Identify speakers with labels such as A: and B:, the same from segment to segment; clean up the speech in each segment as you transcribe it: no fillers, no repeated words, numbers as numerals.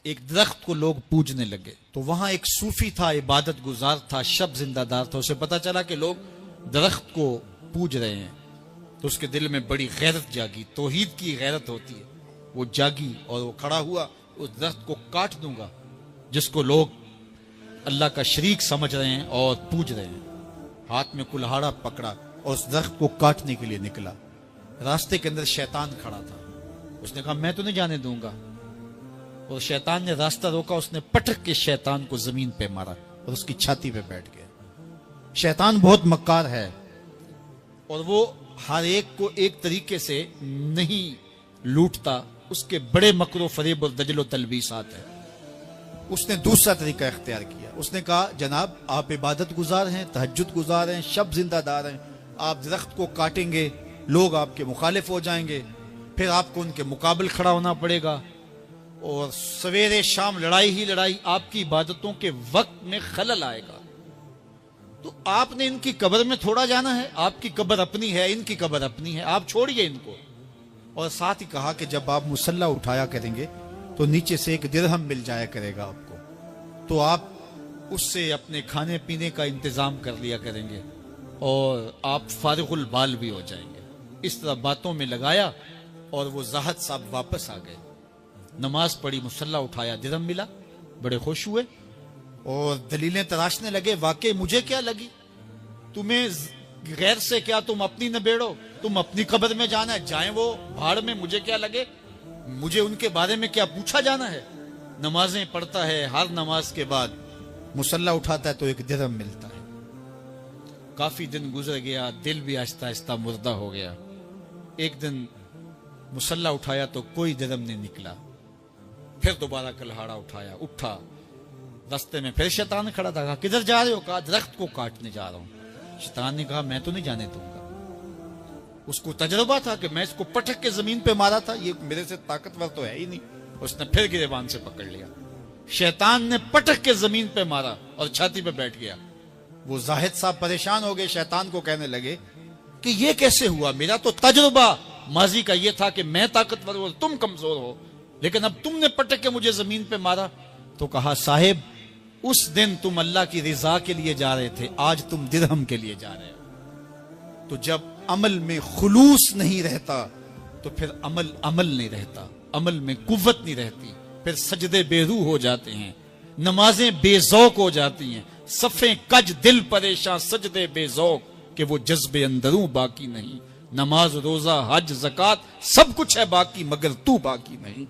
A: ایک درخت کو لوگ پوجنے لگے. تو وہاں ایک صوفی تھا, عبادت گزار تھا, شب زندہ دار تھا. اسے پتا چلا کہ لوگ درخت کو پوج رہے ہیں, تو اس کے دل میں بڑی غیرت جاگی. توحید کی غیرت ہوتی ہے, وہ جاگی اور وہ کھڑا ہوا, اس درخت کو کاٹ دوں گا جس کو لوگ اللہ کا شریک سمجھ رہے ہیں اور پوج رہے ہیں. ہاتھ میں کلہاڑا پکڑا اور اس درخت کو کاٹنے کے لیے نکلا. راستے کے اندر شیطان کھڑا تھا. اس نے کہا میں تو نہیں جانے دوں گا, اور شیطان نے راستہ روکا. اس نے پٹک کے شیطان کو زمین پہ مارا اور اس کی چھاتی پہ بیٹھ گیا. شیطان بہت مکار ہے اور وہ ہر ایک کو ایک طریقے سے نہیں لوٹتا, اس کے بڑے مکر و فریب اور دجل و تلبیسات ہیں. اس نے دوسرا طریقہ اختیار کیا. اس نے کہا جناب آپ عبادت گزار ہیں, تہجد گزار ہیں, شب زندہ دار ہیں, آپ درخت کو کاٹیں گے, لوگ آپ کے مخالف ہو جائیں گے, پھر آپ کو ان کے مقابل کھڑا ہونا پڑے گا, اور سویرے شام لڑائی ہی لڑائی, آپ کی عبادتوں کے وقت میں خلل آئے گا. تو آپ نے ان کی قبر میں تھوڑا جانا ہے, آپ کی قبر اپنی ہے, ان کی قبر اپنی ہے, آپ چھوڑیے ان کو. اور ساتھ ہی کہا کہ جب آپ مصلی اٹھایا کریں گے تو نیچے سے 1 درہم مل جایا کرے گا آپ کو, تو آپ اس سے اپنے کھانے پینے کا انتظام کر لیا کریں گے اور آپ فارغ البال بھی ہو جائیں گے. اس طرح باتوں میں لگایا اور وہ زاہد صاحب واپس آ گئے. نماز پڑھی, مصلی اٹھایا, درہم ملا, بڑے خوش ہوئے اور دلیلیں تراشنے لگے. واقعی مجھے کیا لگی, تمہیں غیر سے کیا, تم اپنی نہ بیڑو, تم اپنی قبر میں جانا ہے, جائیں وہ بھاڑ میں, مجھے کیا لگے, مجھے ان کے بارے میں کیا پوچھا جانا ہے. نمازیں پڑھتا ہے, ہر نماز کے بعد مصلی اٹھاتا ہے تو 1 درہم ملتا ہے. کافی دن گزر گیا, دل بھی آہستہ آہستہ مردہ ہو گیا. ایک دن مصلی اٹھایا تو کوئی درہم نہیں نکلا. پھر دوبارہ کلہاڑا اٹھایا, اٹھا, راستے میں پھر شیطان کھڑا تھا. کہا کدھر جا رہے ہو؟ کہا درخت کو کاٹنے جا رہا ہوں. شیطان نے کہا میں تو نہیں جانے دوں گا. اس کو تجربہ تھا کہ میں اس کو پٹک کے زمین پہ مارا تھا, یہ میرے سے طاقتور تو ہے ہی نہیں. اس نے پھر گریبان سے پکڑ لیا. شیطان نے پٹک کے زمین پہ مارا اور چھاتی پہ بیٹھ گیا. وہ زاہد صاحب پریشان ہو گئے, شیطان کو کہنے لگے کہ یہ کیسے ہوا, میرا تو تجربہ ماضی کا یہ تھا کہ میں طاقتور ہوں, تم کمزور ہو, لیکن اب تم نے پٹک کے مجھے زمین پہ مارا. تو کہا صاحب اس دن تم اللہ کی رضا کے لیے جا رہے تھے, آج تم درہم کے لیے جا رہے ہو. تو جب عمل میں خلوص نہیں رہتا تو پھر عمل نہیں رہتا, عمل میں قوت نہیں رہتی, پھر سجدے بے روح ہو جاتے ہیں, نمازیں بے ذوق ہو جاتی ہیں, صفیں کج دل پریشان, سجدے بے ذوق کہ وہ جذبے اندروں باقی نہیں. نماز روزہ حج زکات سب کچھ ہے باقی مگر تو باقی نہیں.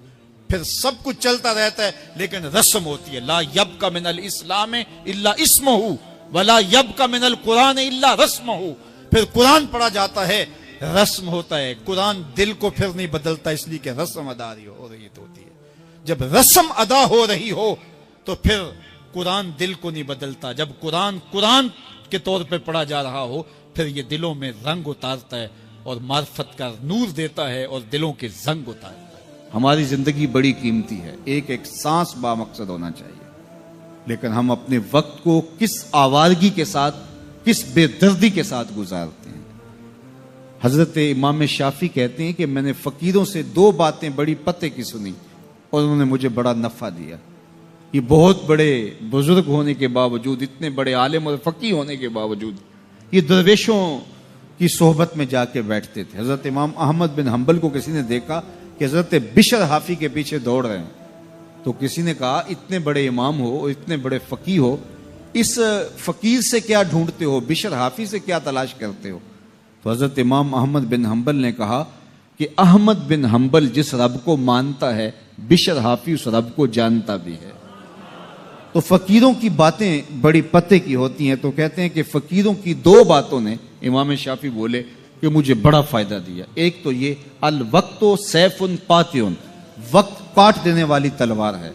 A: پھر سب کچھ چلتا رہتا ہے لیکن رسم ہوتی ہے. لا یبقى من الاسلام الا اسمہ ولا یبقى من القرآن الا رسمہ. پھر قرآن پڑھا جاتا ہے, رسم ہوتا ہے. قرآن دل کو پھر نہیں بدلتا, اس لیے کہ رسم ادا ہو رہی ہوتی ہے. جب رسم ادا ہو رہی ہو تو پھر قرآن دل کو نہیں بدلتا. جب قرآن کے طور پہ پڑھا جا رہا ہو پھر یہ دلوں میں رنگ اتارتا ہے اور معرفت کا نور دیتا ہے اور دلوں کے زنگ اتارتا ہے.
B: ہماری زندگی بڑی قیمتی ہے, ایک ایک سانس با مقصد ہونا چاہیے, لیکن ہم اپنے وقت کو کس آوارگی کے ساتھ, کس بے دردی کے ساتھ گزارتے ہیں. حضرت امام شافعی کہتے ہیں کہ میں نے فقیروں سے 2 باتیں بڑی پتے کی سنی اور انہوں نے مجھے بڑا نفع دیا. یہ بہت بڑے بزرگ ہونے کے باوجود, اتنے بڑے عالم اور فقیہ ہونے کے باوجود یہ درویشوں کی صحبت میں جا کے بیٹھتے تھے. حضرت امام احمد بن حنبل کو کسی نے دیکھا کہ حضرت بشر حافی کے پیچھے دوڑ رہے ہیں, تو کسی نے کہا اتنے بڑے امام ہو اور اتنے بڑے فقیہ ہو, اس فقیر سے کیا ڈھونڈتے ہو, بشر حافی سے کیا تلاش کرتے ہو؟ تو حضرت امام احمد بن حنبل نے کہا کہ احمد بن حنبل جس رب کو مانتا ہے بشر حافی اس رب کو جانتا بھی ہے. تو فقیروں کی باتیں بڑی پتے کی ہوتی ہیں. تو کہتے ہیں کہ فقیروں کی 2 باتوں نے, امام شافعی بولے, کہ مجھے بڑا فائدہ دیا. ایک تو یہ الوقت سیف قاطع, وقت کاٹ دینے والی تلوار ہے.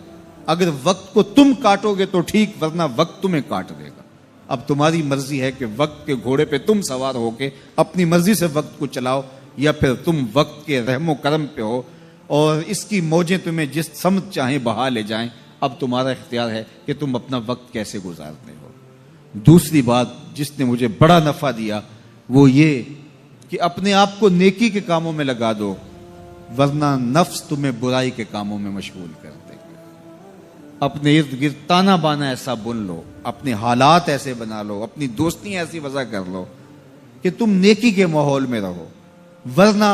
B: اگر وقت کو تم کاٹو گے تو ٹھیک, ورنہ وقت تمہیں کاٹ دے گا. اب تمہاری مرضی ہے کہ وقت کے گھوڑے پہ تم سوار ہو کے اپنی مرضی سے وقت کو چلاؤ, یا پھر تم وقت کے رحم و کرم پہ ہو اور اس کی موجیں تمہیں جس سمت چاہیں بہا لے جائیں. اب تمہارا اختیار ہے کہ تم اپنا وقت کیسے گزارتے ہو. دوسری بات جس نے مجھے بڑا نفع دیا وہ یہ کہ اپنے آپ کو نیکی کے کاموں میں لگا دو, ورنہ نفس تمہیں برائی کے کاموں میں مشغول کر دے گا. اپنے ارد گرد تانا بانا ایسا بن لو، اپنے حالات ایسے بنا لو، اپنی دوستیاں ایسی وضع کر لو کہ تم نیکی کے ماحول میں رہو، ورنہ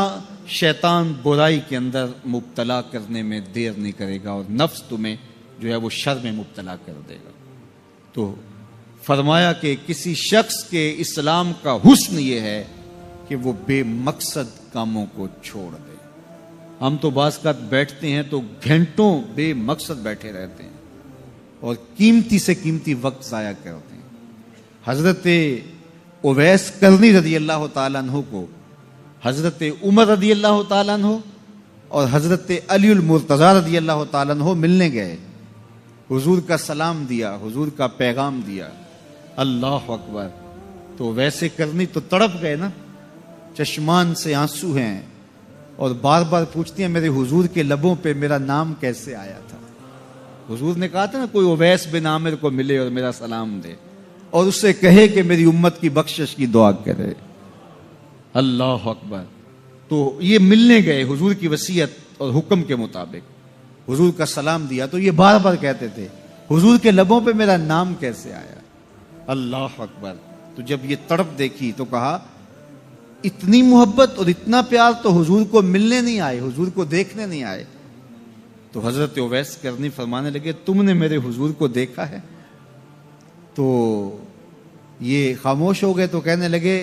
B: شیطان برائی کے اندر مبتلا کرنے میں دیر نہیں کرے گا اور نفس تمہیں جو ہے وہ شر میں مبتلا کر دے گا۔ تو فرمایا کہ کسی شخص کے اسلام کا حسن یہ ہے کہ وہ بے مقصد کاموں کو چھوڑ دے۔ ہم تو بعض اوقات بیٹھتے ہیں تو گھنٹوں بے مقصد بیٹھے رہتے ہیں اور قیمتی سے قیمتی وقت ضائع کرتے ہیں۔ حضرت اویس کرنی رضی اللہ تعالیٰ عنہ کو حضرت عمر رضی اللہ تعالیٰ عنہ اور حضرت علی المرتضیٰ رضی اللہ تعالیٰ عنہ ملنے گئے، حضور کا سلام دیا، حضور کا پیغام دیا، اللہ اکبر۔ تو ویسے کرنی تو تڑپ گئے نا، چشمان سے آنسو ہیں اور بار بار پوچھتی ہیں میرے حضور کے لبوں پہ میرا نام کیسے آیا تھا۔ حضور نے کہا تھا نا کوئی اویس بن عامر کو ملے اور میرا سلام دے اور اس سے کہے کہ میری امت کی بخشش کی دعا کرے، اللہ اکبر۔ تو یہ ملنے گئے حضور کی وصیت اور حکم کے مطابق، حضور کا سلام دیا تو یہ بار بار کہتے تھے حضور کے لبوں پہ میرا نام کیسے آیا، اللہ اکبر۔ تو جب یہ تڑپ دیکھی تو کہا اتنی محبت اور اتنا پیار تو حضور کو ملنے نہیں آئے، حضور کو دیکھنے نہیں آئے۔ تو حضرت اویس کرنی فرمانے لگے تم نے میرے حضور کو دیکھا ہے؟ تو یہ خاموش ہو گئے تو کہنے لگے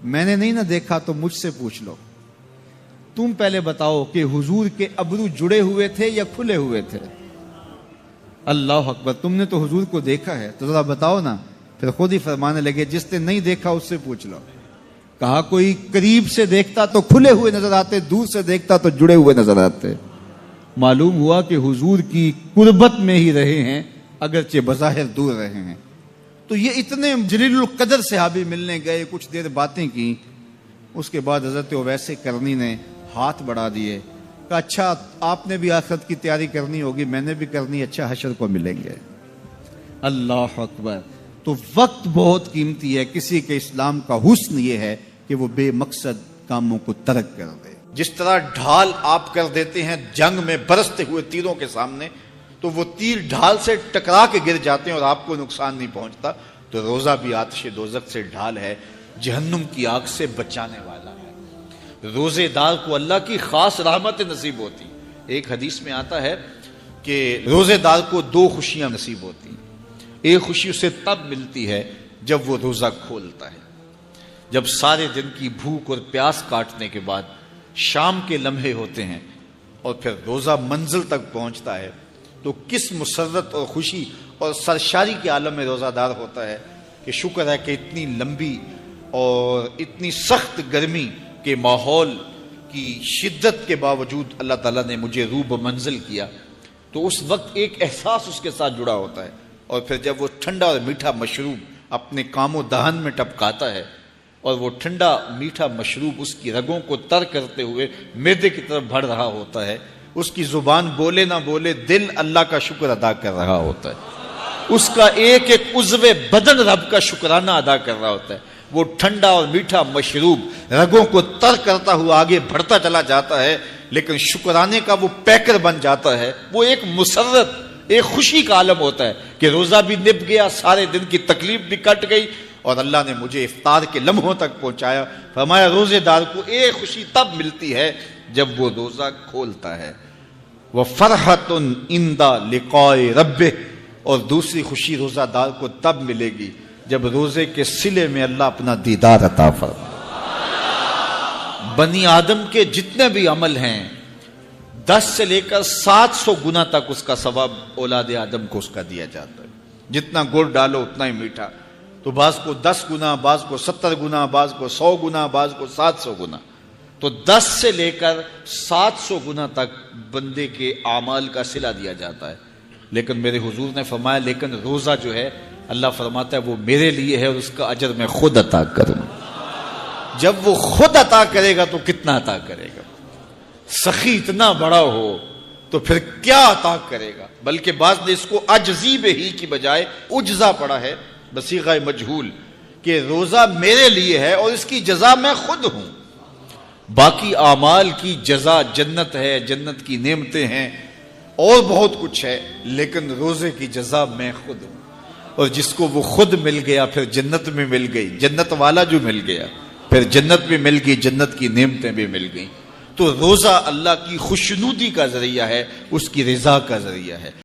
B: میں نے نہیں نہ دیکھا تو مجھ سے پوچھ لو، تم پہلے بتاؤ کہ حضور کے ابرو جڑے ہوئے تھے یا کھلے ہوئے تھے؟ اللہ اکبر، تم نے تو حضور کو دیکھا ہے تو ذرا بتاؤ نا۔ پھر خود ہی فرمانے لگے جس نے نہیں دیکھا اس سے پوچھ لو۔ کہا کوئی قریب سے دیکھتا تو کھلے ہوئے نظر آتے، دور سے دیکھتا تو جڑے ہوئے نظر آتے۔ معلوم ہوا کہ حضور کی قربت میں ہی رہے ہیں اگرچہ بظاہر دور رہے ہیں۔ تو یہ اتنے جلیل القدر صحابی ملنے گئے، کچھ دیر باتیں کی، اس کے بعد حضرت اویس کرنی نے ہاتھ بڑھا دیے، کہا اچھا آپ نے بھی آخرت کی تیاری کرنی ہوگی، میں نے بھی کرنی، اچھا حشر کو ملیں گے۔ اللہ اکبر۔ تو وقت بہت قیمتی ہے، کسی کے اسلام کا حسن یہ ہے کہ وہ بے مقصد کاموں کو ترک کر دے۔ جس طرح ڈھال آپ کر دیتے ہیں جنگ میں برستے ہوئے تیروں کے سامنے تو وہ تیر ڈھال سے ٹکرا کے گر جاتے ہیں اور آپ کو نقصان نہیں پہنچتا، تو روزہ بھی آتش دوزخ سے ڈھال ہے، جہنم کی آگ سے بچانے والا ہے۔ روزے دار کو اللہ کی خاص رحمت نصیب ہوتی۔ ایک حدیث میں آتا ہے کہ روزے دار کو دو خوشیاں نصیب ہوتی ہیں۔ ایک خوشی اسے تب ملتی ہے جب وہ روزہ کھولتا ہے، جب سارے دن کی بھوک اور پیاس کاٹنے کے بعد شام کے لمحے ہوتے ہیں اور پھر روزہ منزل تک پہنچتا ہے، تو کس مسرت اور خوشی اور سرشاری کے عالم میں روزہ دار ہوتا ہے کہ شکر ہے کہ اتنی لمبی اور اتنی سخت گرمی کے ماحول کی شدت کے باوجود اللہ تعالیٰ نے مجھے روب منزل کیا۔ تو اس وقت ایک احساس اس کے ساتھ جڑا ہوتا ہے، اور پھر جب وہ ٹھنڈا اور میٹھا مشروب اپنے کام و دہن میں ٹپکاتا ہے اور وہ ٹھنڈا میٹھا مشروب اس کی رگوں کو تر کرتے ہوئے معدے کی طرف بڑھ رہا ہوتا ہے، اس کی زبان بولے نہ بولے دل اللہ کا شکر ادا کر رہا ہوتا ہے، اس کا ایک ایک عضو بدن رب کا شکرانہ ادا کر رہا ہوتا ہے۔ وہ ٹھنڈا اور میٹھا مشروب رگوں کو تر کرتا ہوا آگے بڑھتا چلا جاتا ہے، لیکن شکرانے کا وہ پیکر بن جاتا ہے۔ وہ ایک مسرت، ایک خوشی کا عالم ہوتا ہے کہ روزہ بھی نب گیا، سارے دن کی تکلیف بھی کٹ گئی اور اللہ نے مجھے افطار کے لمحوں تک پہنچایا۔ فرمایا روزے دار کو ایک خوشی تب ملتی ہے جب وہ روزہ کھولتا ہے، وَفَرْحَةٌ عِنْدَ لِقَاءِ رَبِّهِ، اور دوسری خوشی روزہ دار کو تب ملے گی جب روزے کے صلے میں اللہ اپنا دیدار عطا فرمائے۔ بنی آدم کے جتنے بھی عمل ہیں 10 سے لے کر 700 گنا تک اس کا ثواب اولاد آدم کو اس کا دیا جاتا ہے۔ جتنا گڑ ڈالو اتنا ہی میٹھا، تو بعض کو 10 گنا، بعض کو 70 گنا، بعض کو 100 گنا، بعض کو 700 گنا، تو 10 سے لے کر 700 گنا تک بندے کے اعمال کا صلہ دیا جاتا ہے۔ لیکن میرے حضور نے فرمایا لیکن روزہ جو ہے اللہ فرماتا ہے وہ میرے لیے ہے اور اس کا اجر میں خود عطا کروں۔ جب وہ خود عطا کرے گا تو کتنا عطا کرے گا؟ سخی اتنا بڑا ہو تو پھر کیا عطا کرے گا؟ بلکہ بعض نے اس کو عجزی ہی کی بجائے اجزا پڑھا ہے بصیغہ مجہول، کہ روزہ میرے لیے ہے اور اس کی جزا میں خود ہوں، باقی اعمال کی جزا جنت ہے، جنت کی نعمتیں ہیں اور بہت کچھ ہے، لیکن روزے کی جزا میں خود ہوں، اور جس کو وہ خود مل گیا پھر جنت میں مل گئی، جنت والا جو مل گیا پھر جنت بھی مل گئی، جنت کی نعمتیں بھی مل گئیں۔ تو روزہ اللہ کی خوشنودی کا ذریعہ ہے، اس کی رضا کا ذریعہ ہے۔